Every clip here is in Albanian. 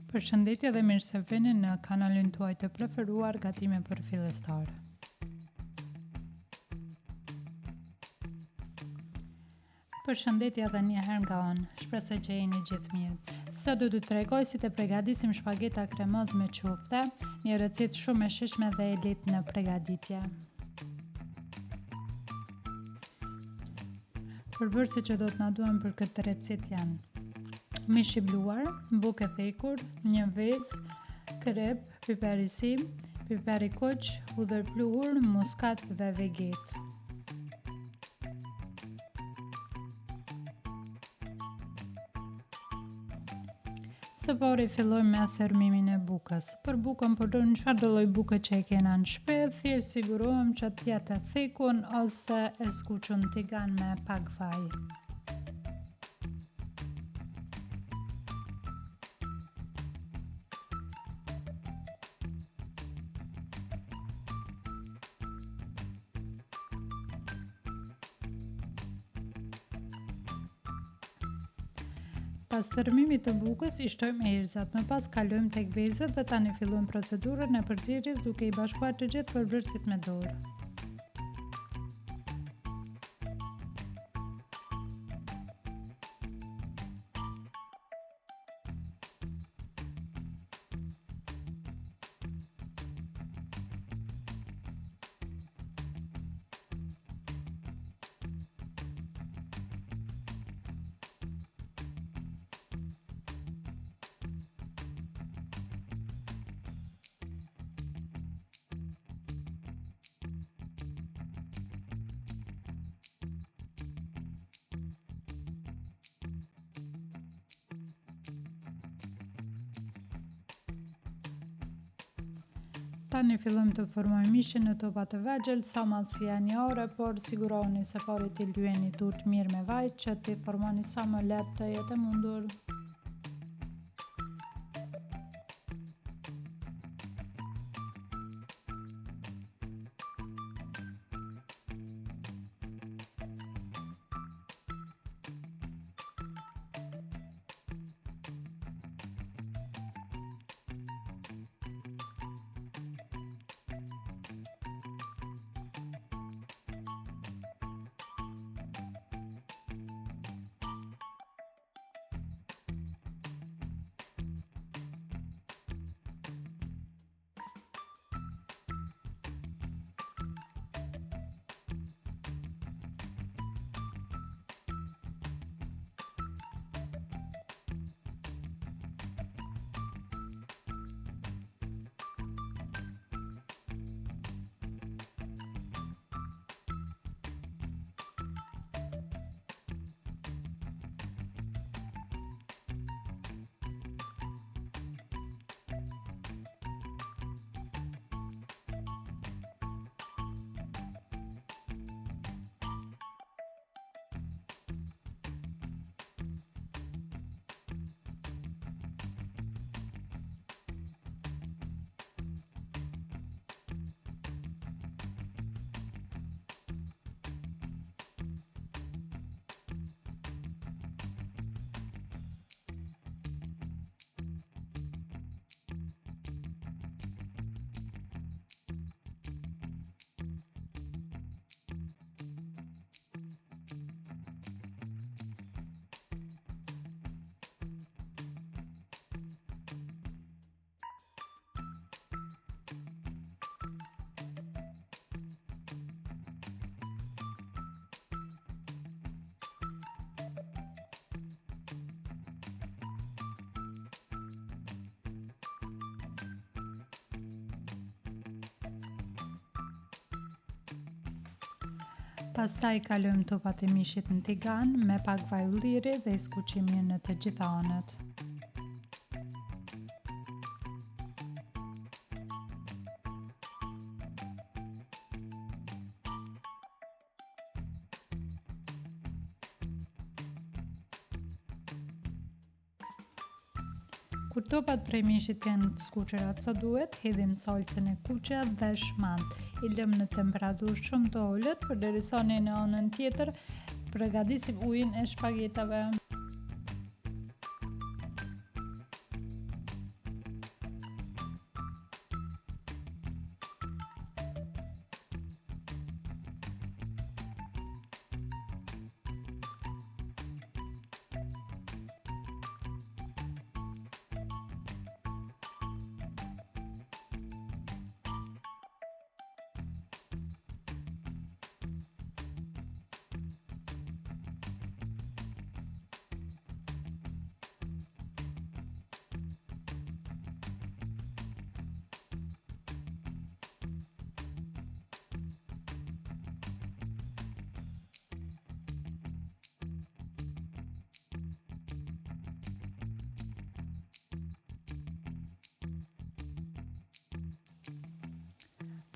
Përshëndetje dhe mirë se vini në kanalin tuaj të preferuar Gatime për fillestarë. Përshëndetje edhe një herë nga unë, shpresoj që jeni gjithë mirë. Sot do t'ju tregoj si të përgatisim shpageta kremoz me qufte, një recetë shumë e shijshme dhe e lehtë në përgatitje. Përbërësit që do të na duhen për këtë recetë janë mish i bluar, bukë e thekur, një vezë, krep, piper i sim, piper i kuq, hudhër pluhur, muskat dhe veget. Së pari fillojmë me thërmimin e bukës. Për bukën përdorni çfarëdo lloj buke që e kena në shtëpi, thjesht sigurohem që të jetë e thekun ose e skuqur në tigan me pak vaj. Pas thërmimit të bukës i shtojmë erëzat, më pas kalojmë tek vezët dhe tani fillojmë procedurën e përzierjes duke i bashkuar të gjithë përbërësit me dorë. Tani fillojmë të formojmë mishin në topa të vegjël, sa mallësia një ore, por sigurohuni se pari t'i lyeni turp mirë me vaj që t'i formoni sa më lehtë të jetë e mundur. Pastaj kalojmë topat e mishit në tigan me pak vaj ulliri dhe i skuqim mirë në të gjitha anët. Kur topat prej mishit janë të skuqura sa duhet, hedhim salcën e kuqe dhe shmand. I lëm në temperaturë shumë të ulët përderisa në anën tjetër përgatisim ujin e shpagetave.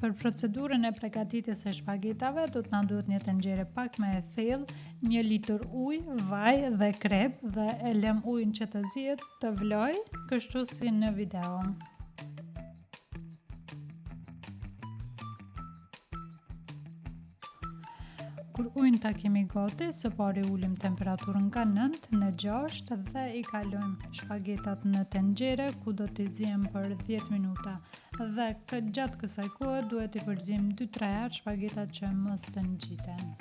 Për procedurën e përgatitjes së shpagetave, do të na duhet një tenxhere pak më e thellë, 1 litër ujë, vaj dhe krep dhe e lëm ujin që të zihet të vloj, kështu si në video. Kur ujin ta kemi gati, së pari ulim temperaturën nga 9 në 6 dhe i kalojmë shpagetat në tenxhere ku do t'i zihem për 10 minuta. Dhe gjatë kësaj kohe duhet i përzim 2-3 herë shpagetat që mos të ngjiten.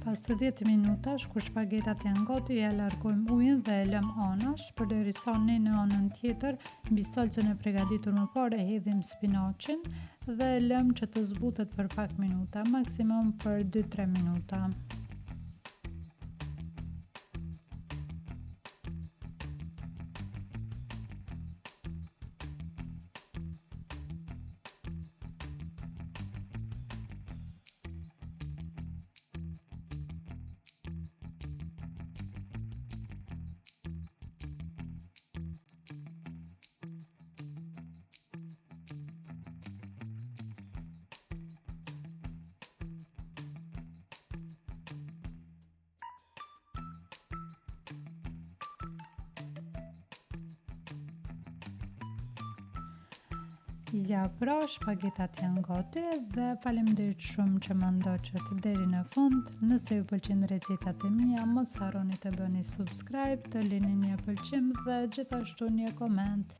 Pas të 10 minutash, kur shpagetat janë gati, ja largojmë ujin dhe e lëm anash, përderisa ne në anën tjetër, mbi salcën e përgatitur më parë e hedhim spinaqin dhe e lëm që të zbutet për pak minuta, maksimum për 2-3 minuta. Ja pra, shpagetat janë gati dhe faleminderit shumë që më ndoqët deri në fund. Nëse ju pëlqejnë recetat e mia, mos harroni të bëni subscribe, të lini një pëlqim dhe gjithashtu një koment.